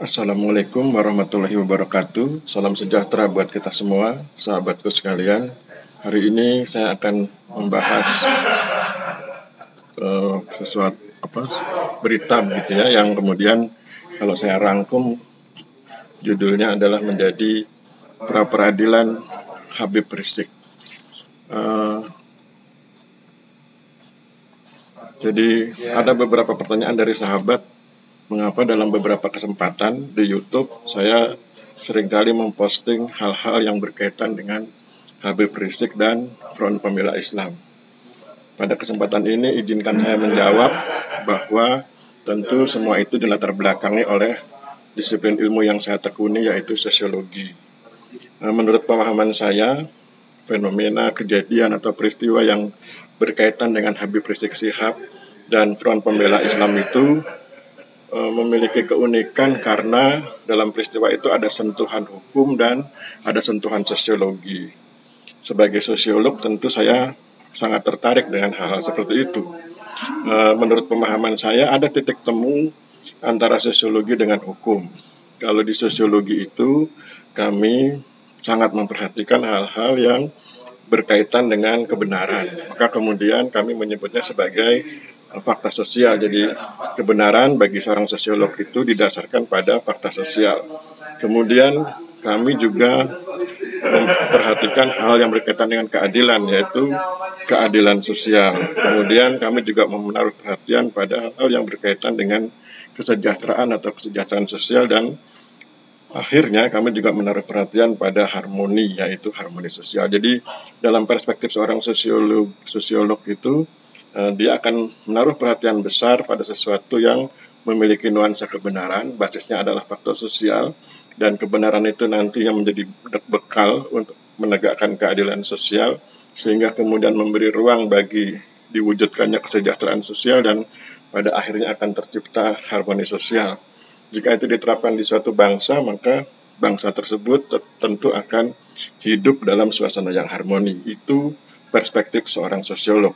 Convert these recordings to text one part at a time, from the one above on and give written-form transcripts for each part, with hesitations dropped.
Assalamualaikum warahmatullahi wabarakatuh. Salam sejahtera buat kita semua, sahabatku sekalian. Hari ini saya akan membahas sesuatu berita gitu ya, yang kemudian kalau saya rangkum judulnya adalah menjadi pra peradilan Habib Rizik. Jadi ada beberapa pertanyaan dari sahabat, mengapa dalam beberapa kesempatan di YouTube saya seringkali memposting hal-hal yang berkaitan dengan Habib Rizik dan Front Pembela Islam. Pada kesempatan ini izinkan saya menjawab bahwa tentu semua itu dilatar belakangi oleh disiplin ilmu yang saya tekuni, yaitu sosiologi. Menurut pemahaman saya, fenomena, kejadian atau peristiwa yang berkaitan dengan Habib Rizik Syihab dan Front Pembela Islam itu memiliki keunikan karena dalam peristiwa itu ada sentuhan hukum dan ada sentuhan sosiologi. Sebagai sosiolog tentu saya sangat tertarik dengan hal-hal seperti itu. Menurut pemahaman saya ada titik temu antara sosiologi dengan hukum. Kalau di sosiologi itu kami sangat memperhatikan hal-hal yang berkaitan dengan kebenaran. Maka kemudian kami menyebutnya sebagai fakta sosial. Jadi kebenaran bagi seorang sosiolog itu didasarkan pada fakta sosial. Kemudian kami juga memperhatikan hal yang berkaitan dengan keadilan, yaitu keadilan sosial. Kemudian kami juga menaruh perhatian pada hal yang berkaitan dengan kesejahteraan atau kesejahteraan sosial, dan akhirnya kami juga menaruh perhatian pada harmoni, yaitu harmoni sosial. Jadi dalam perspektif seorang sosiolog itu dia akan menaruh perhatian besar pada sesuatu yang memiliki nuansa kebenaran, basisnya adalah faktor sosial, dan kebenaran itu nantinya menjadi bekal untuk menegakkan keadilan sosial, sehingga kemudian memberi ruang bagi diwujudkannya kesejahteraan sosial, dan pada akhirnya akan tercipta harmoni sosial. Jika itu diterapkan di suatu bangsa, maka bangsa tersebut tentu akan hidup dalam suasana yang harmoni. Itu perspektif seorang sosiolog.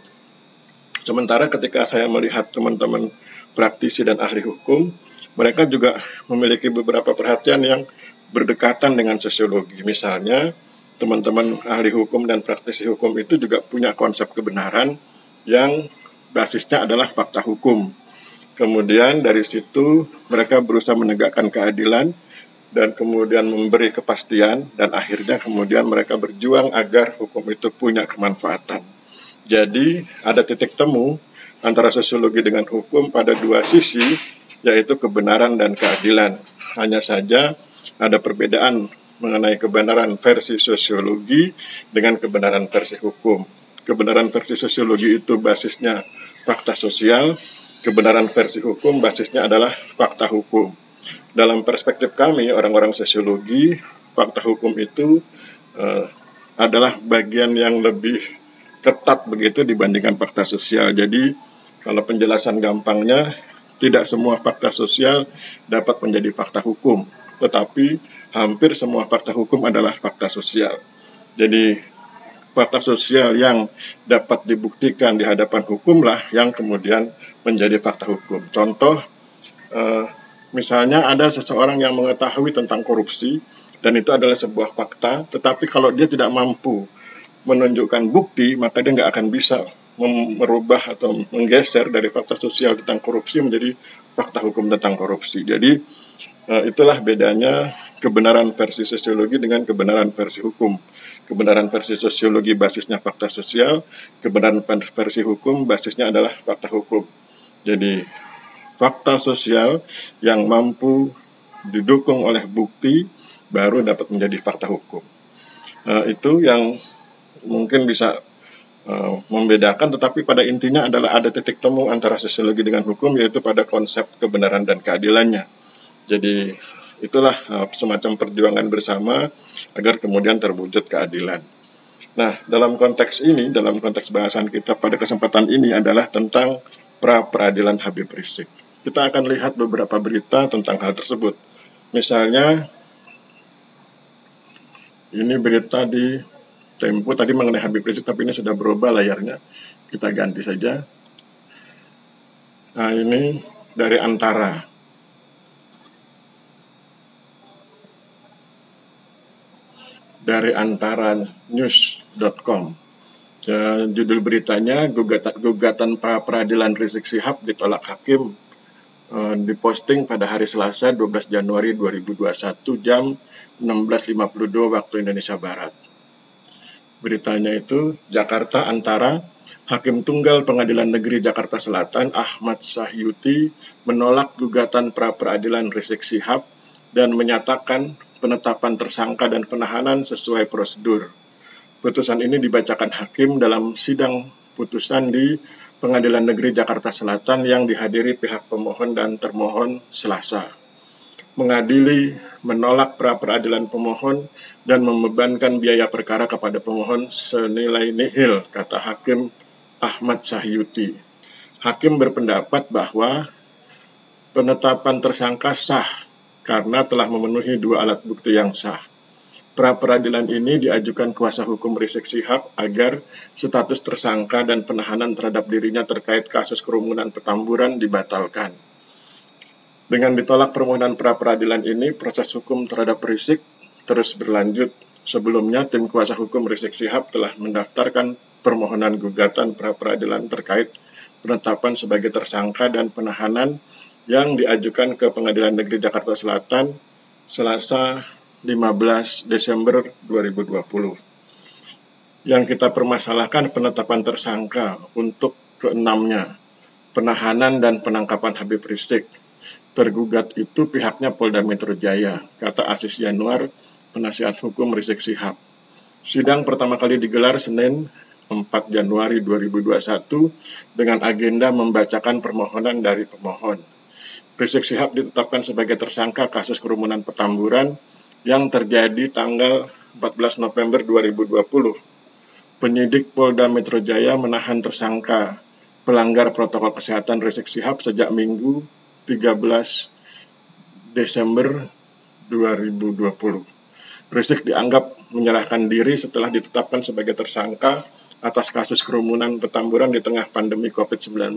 Sementara ketika saya melihat teman-teman praktisi dan ahli hukum, mereka juga memiliki beberapa perhatian yang berdekatan dengan sosiologi. Misalnya, teman-teman ahli hukum dan praktisi hukum itu juga punya konsep kebenaran yang basisnya adalah fakta hukum. Kemudian dari situ mereka berusaha menegakkan keadilan dan kemudian memberi kepastian, dan akhirnya kemudian mereka berjuang agar hukum itu punya kemanfaatan. Jadi ada titik temu antara sosiologi dengan hukum pada dua sisi, yaitu kebenaran dan keadilan. Hanya saja ada perbedaan mengenai kebenaran versi sosiologi dengan kebenaran versi hukum. Kebenaran versi sosiologi itu basisnya fakta sosial, kebenaran versi hukum basisnya adalah fakta hukum. Dalam perspektif kami, orang-orang sosiologi, fakta hukum itu adalah bagian yang lebih ketat begitu dibandingkan fakta sosial. Jadi kalau penjelasan gampangnya, tidak semua fakta sosial dapat menjadi fakta hukum, tetapi hampir semua fakta hukum adalah fakta sosial. Jadi fakta sosial yang dapat dibuktikan di hadapan hukum lah yang kemudian menjadi fakta hukum. Contoh, misalnya ada seseorang yang mengetahui tentang korupsi dan itu adalah sebuah fakta, tetapi kalau dia tidak mampu menunjukkan bukti, maka dia nggak akan bisa merubah atau menggeser dari fakta sosial tentang korupsi menjadi fakta hukum tentang korupsi. Jadi itulah bedanya kebenaran versi sosiologi dengan kebenaran versi hukum. Kebenaran versi sosiologi basisnya fakta sosial, kebenaran versi hukum basisnya adalah fakta hukum. Jadi fakta sosial yang mampu didukung oleh bukti baru dapat menjadi fakta hukum. Itu yang mungkin bisa membedakan, tetapi pada intinya adalah ada titik temu antara sosiologi dengan hukum, yaitu pada konsep kebenaran dan keadilannya. Jadi itulah semacam perjuangan bersama agar kemudian terwujud keadilan. Nah, dalam konteks ini, dalam konteks bahasan kita pada kesempatan ini adalah tentang pra peradilan Habib Rizik. Kita akan lihat beberapa berita tentang hal tersebut. Misalnya, ini berita di Tempo tadi mengenai Habib Rizik, tapi ini sudah berubah layarnya. Kita ganti saja. Nah, ini dari Antara. dari antaranews.com. Judul beritanya, gugatan pra peradilan Rizik Syihab ditolak hakim, diposting pada hari Selasa 12 Januari 2021 jam 16.52 waktu Indonesia Barat. Beritanya itu, Jakarta Antara, Hakim Tunggal Pengadilan Negeri Jakarta Selatan Ahmad Sahyuti menolak gugatan pra peradilan Rizik Syihab dan menyatakan penetapan tersangka dan penahanan sesuai prosedur. Putusan ini dibacakan hakim dalam sidang putusan di Pengadilan Negeri Jakarta Selatan yang dihadiri pihak pemohon dan termohon Selasa. Mengadili menolak pra peradilan pemohon dan membebankan biaya perkara kepada pemohon senilai nihil, kata Hakim Ahmad Sahyuti. Hakim berpendapat bahwa penetapan tersangka sah karena telah memenuhi dua alat bukti yang sah. Pra peradilan ini diajukan kuasa hukum Rizik Syihab agar status tersangka dan penahanan terhadap dirinya terkait kasus kerumunan Petamburan dibatalkan. Dengan ditolak permohonan pra peradilan ini, proses hukum terhadap Rizik terus berlanjut. Sebelumnya, tim kuasa hukum Rizik Syihab telah mendaftarkan permohonan gugatan pra peradilan terkait penetapan sebagai tersangka dan penahanan yang diajukan ke Pengadilan Negeri Jakarta Selatan Selasa 15 Desember 2020. Yang kita permasalahkan penetapan tersangka untuk keenamnya, penahanan dan penangkapan Habib Rizik. Tergugat itu pihaknya Polda Metro Jaya, kata Aziz Yanuar, penasihat hukum Rizik Syihab. Sidang pertama kali digelar Senin 4 Januari 2021 dengan agenda membacakan permohonan dari pemohon. Rizik Syihab ditetapkan sebagai tersangka kasus kerumunan Petamburan yang terjadi tanggal 14 November 2020. Penyidik Polda Metro Jaya menahan tersangka pelanggar protokol kesehatan Rizik Syihab sejak Minggu 13 Desember 2020. Rizik dianggap menyerahkan diri setelah ditetapkan sebagai tersangka atas kasus kerumunan Petamburan di tengah pandemi COVID-19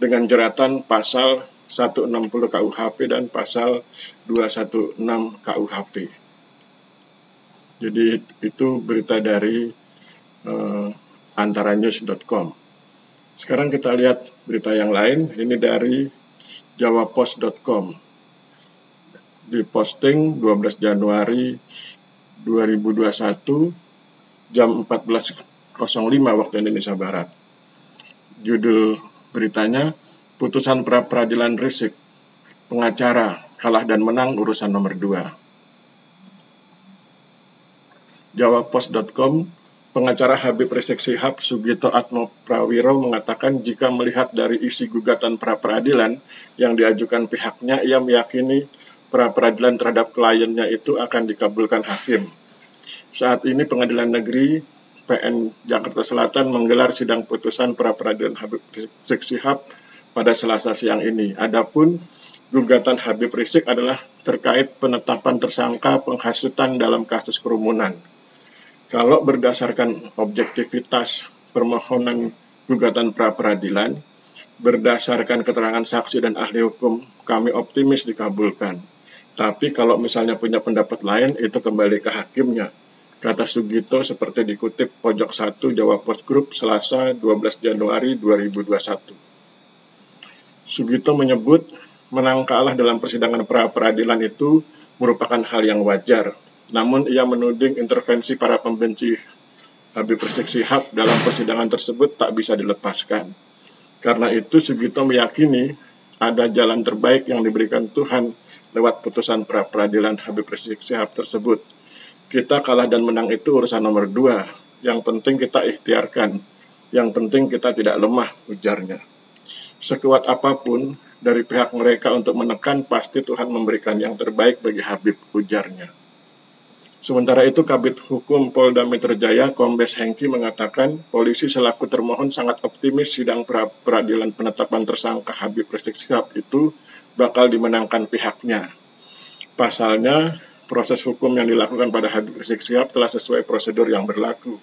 dengan jeratan pasal 160 KUHP dan pasal 216 KUHP. Jadi itu berita dari antaranews.com. Sekarang kita lihat berita yang lain. Ini dari jawapost.com. Diposting 12 Januari 2021 jam 14.05 waktu Indonesia Barat. Judul beritanya, putusan pra peradilan Rizik, pengacara kalah dan menang urusan nomor 2. Jawapost.com, pengacara Habib Rizik Syihab Sugito Atmo Prawiro mengatakan jika melihat dari isi gugatan pra peradilan yang diajukan pihaknya, ia meyakini pra peradilan terhadap kliennya itu akan dikabulkan hakim. Saat ini Pengadilan Negeri PN Jakarta Selatan menggelar sidang putusan pra peradilan Habib Rizik Syihab pada Selasa siang ini. Adapun gugatan Habib Rizik adalah terkait penetapan tersangka penghasutan dalam kasus kerumunan. Kalau berdasarkan objektivitas permohonan gugatan pra peradilan, berdasarkan keterangan saksi dan ahli hukum, kami optimis dikabulkan. Tapi kalau misalnya punya pendapat lain, itu kembali ke hakimnya, kata Sugito seperti dikutip Pojok 1 Jawa Post Group Selasa 12 Januari 2021. Sugito menyebut menang kalah dalam persidangan pra peradilan itu merupakan hal yang wajar. Namun ia menuding intervensi para pembenci Habib Rizik Syihab dalam persidangan tersebut tak bisa dilepaskan. Karena itu Sugito meyakini ada jalan terbaik yang diberikan Tuhan lewat putusan pra peradilan Habib Rizik Syihab tersebut. Kita kalah dan menang itu urusan nomor 2. Yang penting kita ikhtiarkan. Yang penting kita tidak lemah, ujarnya. Sekuat apapun dari pihak mereka untuk menekan, pasti Tuhan memberikan yang terbaik bagi Habib, ujarnya. Sementara itu, Kabid Hukum Polda Metro Jaya, Kombes Hengki mengatakan polisi selaku termohon sangat optimis sidang pra peradilan penetapan tersangka Habib Rizik Syihab itu bakal dimenangkan pihaknya. Pasalnya, proses hukum yang dilakukan pada Habib Rizik Syihab telah sesuai prosedur yang berlaku.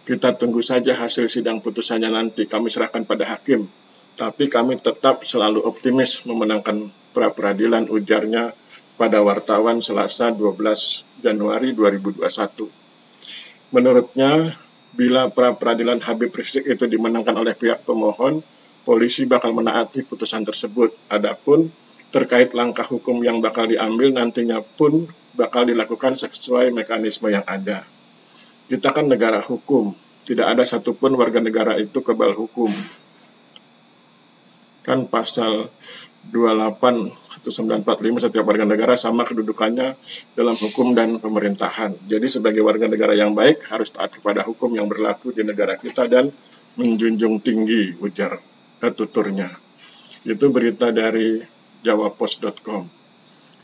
Kita tunggu saja hasil sidang putusannya nanti, kami serahkan pada hakim. Tapi kami tetap selalu optimis memenangkan pra peradilan, ujarnya pada wartawan Selasa 12 Januari 2021. Menurutnya, bila pra-peradilan Habib Rizik itu dimenangkan oleh pihak pemohon, polisi bakal menaati putusan tersebut. Adapun terkait langkah hukum yang bakal diambil nantinya pun bakal dilakukan sesuai mekanisme yang ada. Kita kan negara hukum, tidak ada satupun warga negara itu kebal hukum. Kan pasal 28 1945 setiap warga negara sama kedudukannya dalam hukum dan pemerintahan. Jadi sebagai warga negara yang baik harus taat kepada hukum yang berlaku di negara kita dan menjunjung tinggi, ujar tuturnya. Itu berita dari jawapos.com.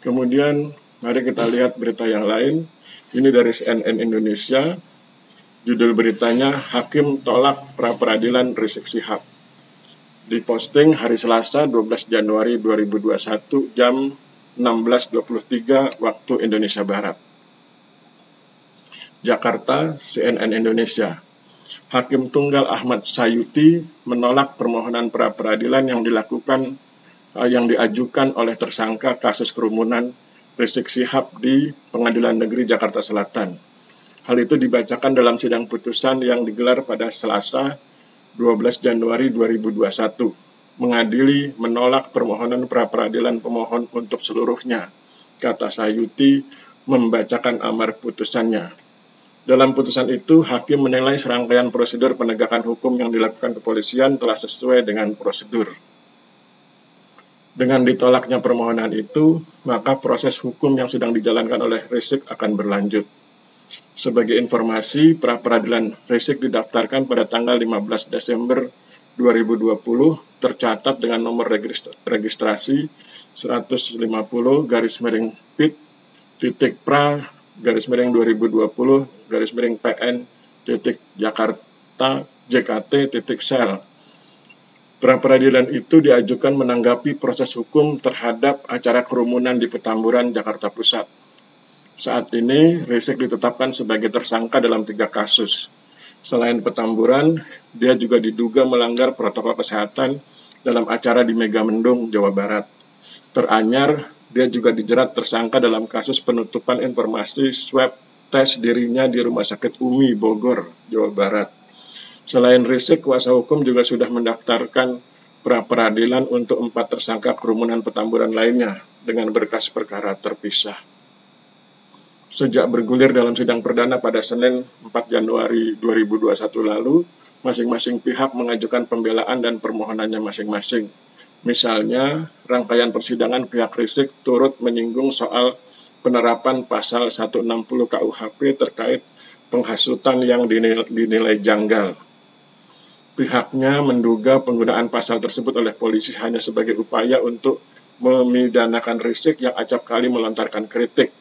Kemudian mari kita lihat berita yang lain. Ini dari CNN Indonesia. Judul beritanya, Hakim tolak pra-peradilan Rizik Syihab. Diposting hari Selasa 12 Januari 2021 jam 16.23 waktu Indonesia Barat. Jakarta, CNN Indonesia. Hakim Tunggal Ahmad Sayuti menolak permohonan pra-peradilan yang diajukan oleh tersangka kasus kerumunan Rizik Syihab di Pengadilan Negeri Jakarta Selatan. Hal itu dibacakan dalam sidang putusan yang digelar pada Selasa 12 Januari 2021, mengadili menolak permohonan pra-peradilan pemohon untuk seluruhnya, kata Sayuti membacakan amar putusannya. Dalam putusan itu, hakim menilai serangkaian prosedur penegakan hukum yang dilakukan kepolisian telah sesuai dengan prosedur. Dengan ditolaknya permohonan itu, maka proses hukum yang sedang dijalankan oleh Rizik akan berlanjut. Sebagai informasi, pra-peradilan Rizik didaftarkan pada tanggal 15 Desember 2020, tercatat dengan nomor registrasi 150-PIT-PN-Jakarta-JKT-sel. Pra-peradilan itu diajukan menanggapi proses hukum terhadap acara kerumunan di Petamburan, Jakarta Pusat. Saat ini, Rizik ditetapkan sebagai tersangka dalam 3 kasus. Selain Petamburan, dia juga diduga melanggar protokol kesehatan dalam acara di Megamendung, Jawa Barat. Teranyar, dia juga dijerat tersangka dalam kasus penutupan informasi swab tes dirinya di Rumah Sakit Umi, Bogor, Jawa Barat. Selain Rizik, kuasa hukum juga sudah mendaftarkan pra-peradilan untuk 4 tersangka kerumunan Petamburan lainnya dengan berkas perkara terpisah. Sejak bergulir dalam sidang perdana pada Senin 4 Januari 2021 lalu, masing-masing pihak mengajukan pembelaan dan permohonannya masing-masing. Misalnya, rangkaian persidangan pihak Rizik turut menyinggung soal penerapan pasal 160 KUHP terkait penghasutan yang dinilai janggal. Pihaknya menduga penggunaan pasal tersebut oleh polisi hanya sebagai upaya untuk memidanakan Rizik yang acap kali melontarkan kritik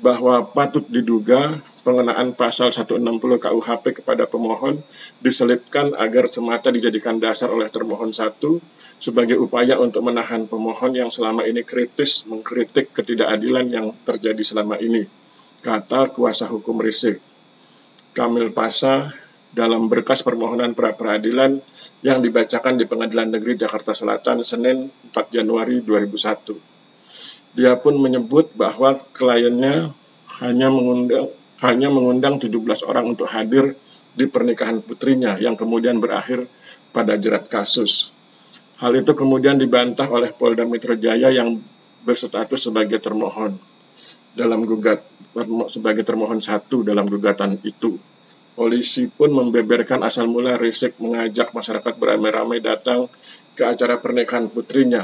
bahwa patut diduga pengenaan pasal 160 KUHP kepada pemohon diselipkan agar semata dijadikan dasar oleh termohon 1 sebagai upaya untuk menahan pemohon yang selama ini kritis mengkritik ketidakadilan yang terjadi selama ini, kata kuasa hukum Rizik, Kamil Pasa, dalam berkas permohonan pra-peradilan yang dibacakan di Pengadilan Negeri Jakarta Selatan Senin 4 Januari 2001. Dia pun menyebut bahwa kliennya hanya mengundang 17 orang untuk hadir di pernikahan putrinya yang kemudian berakhir pada jerat kasus. Hal itu kemudian dibantah oleh Polda Metro Jaya yang berstatus sebagai termohon sebagai termohon 1 dalam gugatan itu. Polisi pun membeberkan asal mula Rizik mengajak masyarakat beramai-ramai datang ke acara pernikahan putrinya.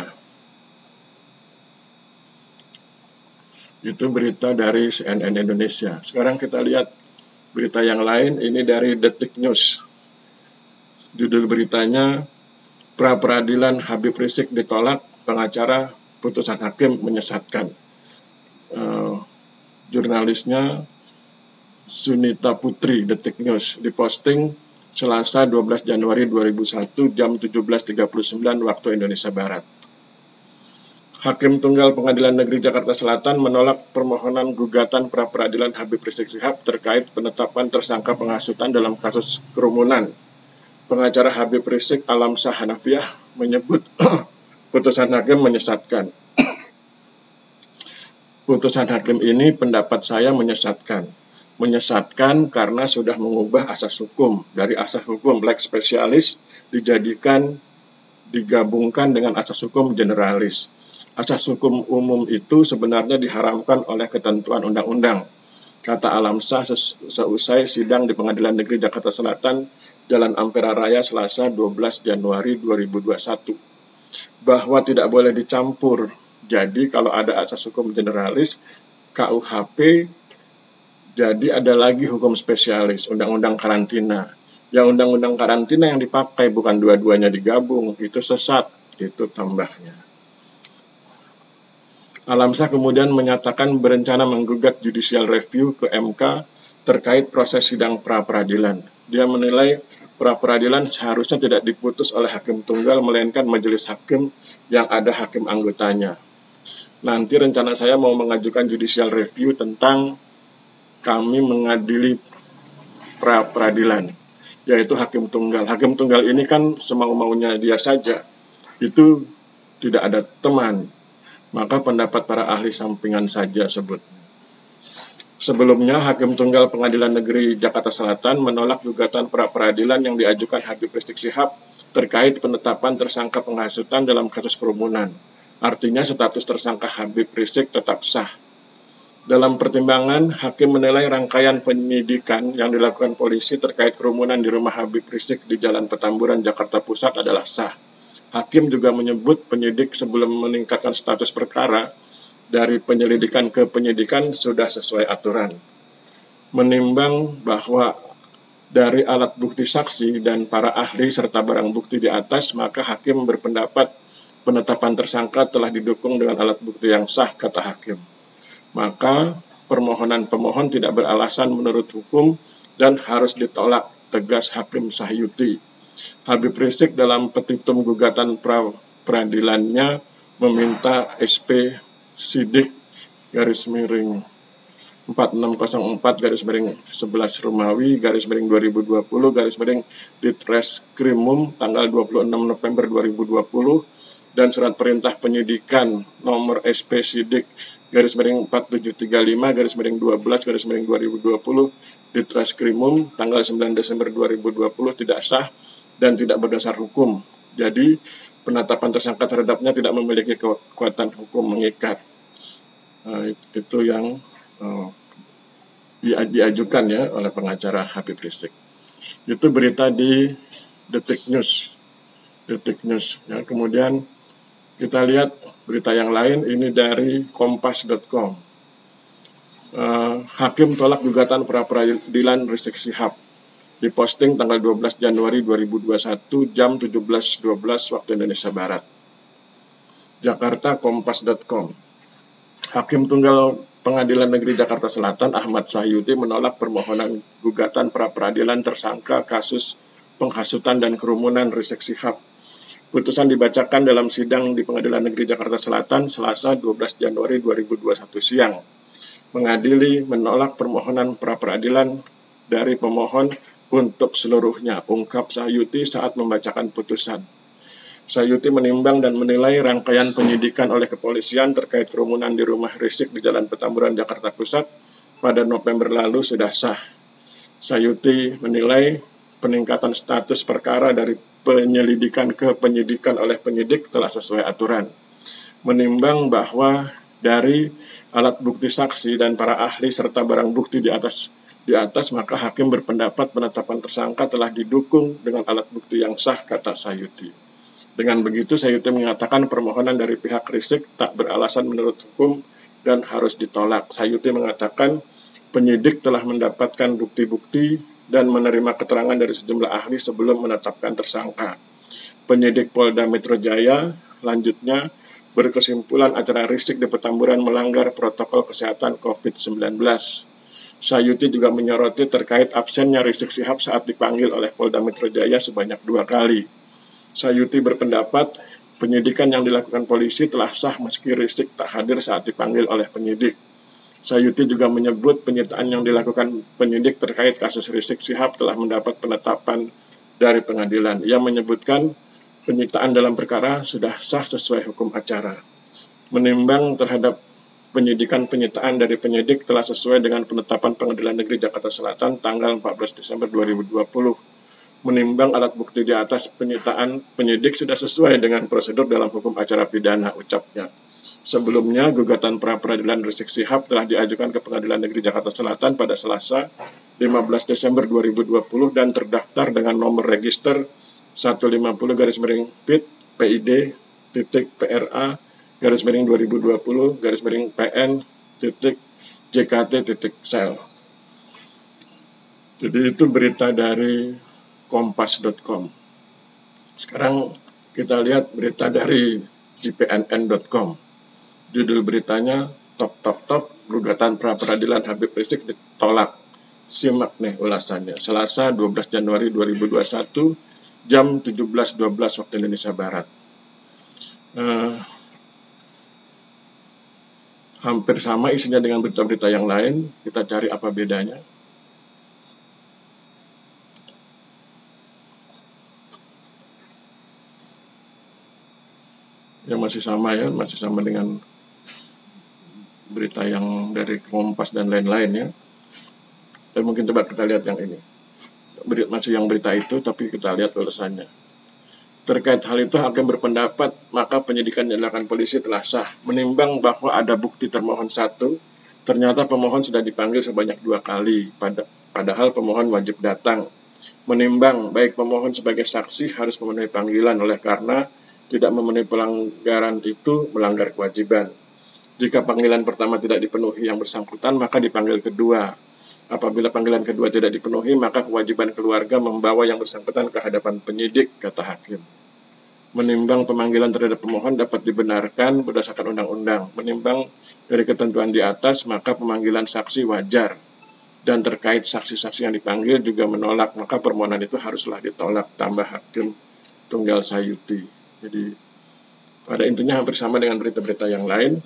Itu berita dari CNN Indonesia. Sekarang kita lihat berita yang lain, ini dari Detik News. Judul beritanya, pra-peradilan Habib Rizik ditolak, pengacara putusan hakim menyesatkan. Jurnalisnya Sunita Putri, Detik News, diposting Selasa 12 Januari 2001 jam 17.39 waktu Indonesia Barat. Hakim Tunggal Pengadilan Negeri Jakarta Selatan menolak permohonan gugatan pra-peradilan Habib Rizik Syihab terkait penetapan tersangka penghasutan dalam kasus kerumunan. Pengacara Habib Rizik Alamsyah Hanafiah menyebut putusan hakim menyesatkan. Putusan hakim ini pendapat saya menyesatkan. Menyesatkan karena sudah mengubah asas hukum. Dari asas hukum lex specialis digabungkan dengan asas hukum generalis. Asas hukum umum itu sebenarnya diharamkan oleh ketentuan undang-undang. Kata Alamsyah seusai sidang di Pengadilan Negeri Jakarta Selatan, Jalan Ampera Raya, Selasa 12 Januari 2021. Bahwa tidak boleh dicampur. Jadi kalau ada asas hukum generalis, KUHP, jadi ada lagi hukum spesialis, undang-undang karantina. Ya undang-undang karantina yang dipakai, bukan dua-duanya digabung, itu sesat, itu tambahnya. Alamsyah kemudian menyatakan berencana menggugat judicial review ke MK terkait proses sidang pra-peradilan. Dia menilai pra-peradilan seharusnya tidak diputus oleh hakim tunggal, melainkan majelis hakim yang ada hakim anggotanya. Nanti rencana saya mau mengajukan judicial review tentang kami mengadili pra-peradilan, yaitu hakim tunggal. Hakim tunggal ini kan semau-maunya dia saja, itu tidak ada teman. Maka pendapat para ahli sampingan saja sebut. Sebelumnya, Hakim Tunggal Pengadilan Negeri Jakarta Selatan menolak gugatan pra-peradilan yang diajukan Habib Rizik Syihab terkait penetapan tersangka penghasutan dalam kasus kerumunan. Artinya status tersangka Habib Rizik tetap sah. Dalam pertimbangan, Hakim menilai rangkaian penyidikan yang dilakukan polisi terkait kerumunan di rumah Habib Rizik di Jalan Petamburan, Jakarta Pusat adalah sah. Hakim juga menyebut penyidik sebelum meningkatkan status perkara dari penyelidikan ke penyidikan sudah sesuai aturan. Menimbang bahwa dari alat bukti saksi dan para ahli serta barang bukti di atas, maka hakim berpendapat penetapan tersangka telah didukung dengan alat bukti yang sah, kata hakim. Maka permohonan pemohon tidak beralasan menurut hukum dan harus ditolak, tegas Hakim Sahyuti. Habib Rizik dalam petitum gugatan pra-peradilannya meminta SP Sidik _4604 _11 Romawi _2020 Ditreskrimum tanggal 26 November 2020 dan surat perintah penyidikan nomor SP Sidik _4735 _12 Ditreskrimum tanggal 9 Desember 2020 tidak sah dan tidak berdasar hukum. Jadi penetapan tersangka terhadapnya tidak memiliki kekuatan hukum mengikat. Itu yang diajukan ya oleh pengacara Habib Rizik. Itu berita di Detik News. Ya. Kemudian kita lihat berita yang lain, ini dari kompas.com. Hakim tolak gugatan pra-peradilan Rizik Syihab. Diposting tanggal 12 Januari 2021 jam 17.12 waktu Indonesia Barat. Jakarta, kompas.com. Hakim Tunggal Pengadilan Negeri Jakarta Selatan Ahmad Sahyuti menolak permohonan gugatan pra-peradilan tersangka kasus penghasutan dan kerumunan Rizik Syihab. Putusan dibacakan dalam sidang di Pengadilan Negeri Jakarta Selatan Selasa 12 Januari 2021 siang. Mengadili menolak permohonan pra-peradilan dari pemohon untuk seluruhnya, ungkap Sahyuti saat membacakan putusan. Sahyuti menimbang dan menilai rangkaian penyidikan oleh kepolisian terkait kerumunan di rumah Rizik di Jalan Petamburan, Jakarta Pusat pada November lalu sudah sah. Sahyuti menilai peningkatan status perkara dari penyelidikan ke penyidikan oleh penyidik telah sesuai aturan. Menimbang bahwa dari alat bukti saksi dan para ahli serta barang bukti di atas, maka hakim berpendapat penetapan tersangka telah didukung dengan alat bukti yang sah, kata Sahyuti. Dengan begitu, Sahyuti mengatakan permohonan dari pihak Rizik tak beralasan menurut hukum dan harus ditolak. Sahyuti mengatakan penyidik telah mendapatkan bukti-bukti dan menerima keterangan dari sejumlah ahli sebelum menetapkan tersangka. Penyidik Polda Metro Jaya lanjutnya berkesimpulan acara Rizik di Petamburan melanggar protokol kesehatan COVID-19. Sahyuti juga menyoroti terkait absennya Rizik Syihab saat dipanggil oleh Polda Metro Jaya sebanyak 2 kali. Sahyuti berpendapat penyidikan yang dilakukan polisi telah sah meski Rizik tak hadir saat dipanggil oleh penyidik. Sahyuti juga menyebut penyitaan yang dilakukan penyidik terkait kasus Rizik Syihab telah mendapat penetapan dari pengadilan. Ia menyebutkan penyitaan dalam perkara sudah sah sesuai hukum acara. Menimbang terhadap penyidikan penyitaan dari penyidik telah sesuai dengan penetapan Pengadilan Negeri Jakarta Selatan tanggal 14 Desember 2020. Menimbang alat bukti di atas, penyitaan penyidik sudah sesuai dengan prosedur dalam hukum acara pidana, ucapnya. Sebelumnya, gugatan pra-peradilan Rizik Syihab telah diajukan ke Pengadilan Negeri Jakarta Selatan pada Selasa 15 Desember 2020 dan terdaftar dengan nomor register 150-PID PID.PRA /2020/PN.JKT.sel. Jadi itu berita dari kompas.com. Sekarang kita lihat berita dari jpnn.com. Judul beritanya, top gugatan pra-peradilan Habib Rizik ditolak. Simak nih ulasannya. Selasa 12 Januari 2021 jam 17.12 waktu Indonesia Barat. Hampir sama isinya dengan berita-berita yang lain. Kita cari apa bedanya. Ya masih sama dengan berita yang dari Kompas dan lain-lain ya. Dan mungkin coba kita lihat yang ini. Masih yang berita itu, tapi kita lihat ulasannya. Terkait hal itu, hakim berpendapat maka penyidikan yang dilakukan polisi telah sah. Menimbang bahwa ada bukti termohon 1, ternyata pemohon sudah dipanggil sebanyak 2 kali, padahal pemohon wajib datang. Menimbang baik pemohon sebagai saksi harus memenuhi panggilan, oleh karena tidak memenuhi pelanggaran itu melanggar kewajiban. Jika panggilan pertama tidak dipenuhi yang bersangkutan, maka dipanggil kedua. Apabila panggilan kedua tidak dipenuhi, maka kewajiban keluarga membawa yang bersangkutan ke hadapan penyidik, kata hakim. Menimbang pemanggilan terhadap pemohon dapat dibenarkan berdasarkan undang-undang. Menimbang dari ketentuan di atas, maka pemanggilan saksi wajar. Dan terkait saksi-saksi yang dipanggil juga menolak, maka permohonan itu haruslah ditolak, tambah Hakim Tunggal Sayuti. Jadi pada intinya hampir sama dengan berita-berita yang lain.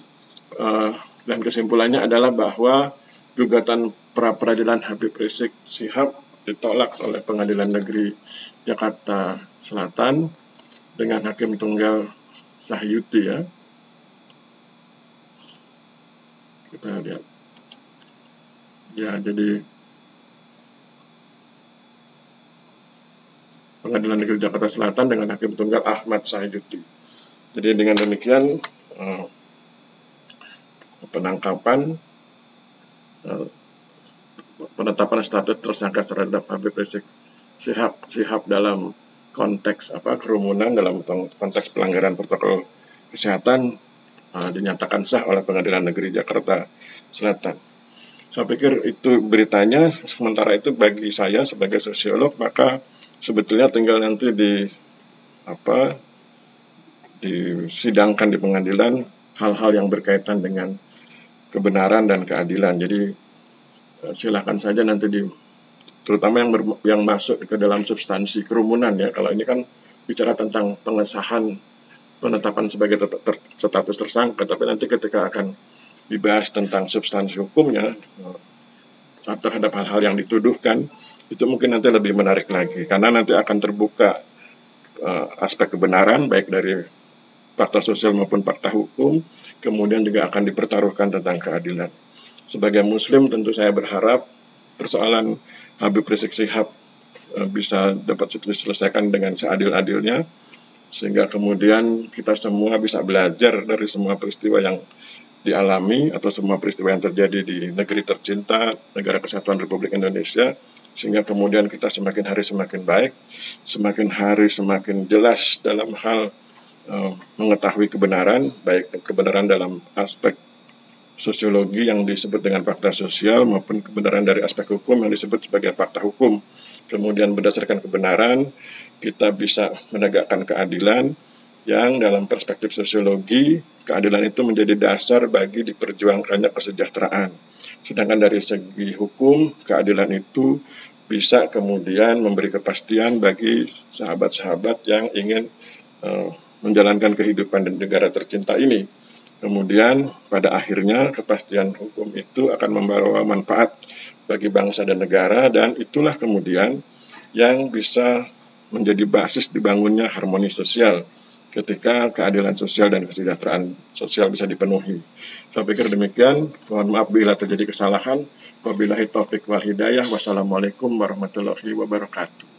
Dan kesimpulannya adalah bahwa gugatan pra-peradilan Habib Rizik Syihab ditolak oleh Pengadilan Negeri Jakarta Selatan dengan Hakim Tunggal Sayuti ya. Kita lihat. Ya, jadi Pengadilan Negeri Jakarta Selatan dengan Hakim Tunggal Ahmad Sayuti. Jadi dengan demikian penangkapan penetapan status tersangka terhadap Habib Rizik Syihab dalam konteks kerumunan, dalam konteks pelanggaran protokol kesehatan dinyatakan sah oleh Pengadilan Negeri Jakarta Selatan. Saya pikir itu beritanya. Sementara itu bagi saya sebagai sosiolog, maka sebetulnya tinggal nanti disidangkan di pengadilan hal-hal yang berkaitan dengan kebenaran dan keadilan. Jadi silakan saja nanti terutama yang masuk ke dalam substansi kerumunan ya. Kalau ini kan bicara tentang pengesahan penetapan sebagai status tersangka, tapi nanti ketika akan dibahas tentang substansi hukumnya terhadap hal-hal yang dituduhkan, itu mungkin nanti lebih menarik lagi, karena nanti akan terbuka aspek kebenaran baik dari fakta sosial maupun fakta hukum, kemudian juga akan dipertaruhkan tentang keadilan. Sebagai Muslim tentu saya berharap persoalan Habib Rizik Syihab bisa dapat diselesaikan dengan seadil-adilnya, sehingga kemudian kita semua bisa belajar dari semua peristiwa yang dialami atau semua peristiwa yang terjadi di negeri tercinta, Negara Kesatuan Republik Indonesia, sehingga kemudian kita semakin hari semakin baik, semakin hari semakin jelas dalam hal mengetahui kebenaran, baik kebenaran dalam aspek sosiologi yang disebut dengan fakta sosial maupun kebenaran dari aspek hukum yang disebut sebagai fakta hukum. Kemudian berdasarkan kebenaran kita bisa menegakkan keadilan yang dalam perspektif sosiologi, keadilan itu menjadi dasar bagi diperjuangkannya kesejahteraan. Sedangkan dari segi hukum, keadilan itu bisa kemudian memberi kepastian bagi sahabat-sahabat yang ingin menjalankan kehidupan di negara tercinta ini. Kemudian pada akhirnya kepastian hukum itu akan membawa manfaat bagi bangsa dan negara, dan itulah kemudian yang bisa menjadi basis dibangunnya harmoni sosial ketika keadilan sosial dan kesejahteraan sosial bisa dipenuhi. Saya pikir demikian. Mohon maaf bila terjadi kesalahan. Wabillahi taufiq wal hidayah. Wassalamualaikum warahmatullahi wabarakatuh.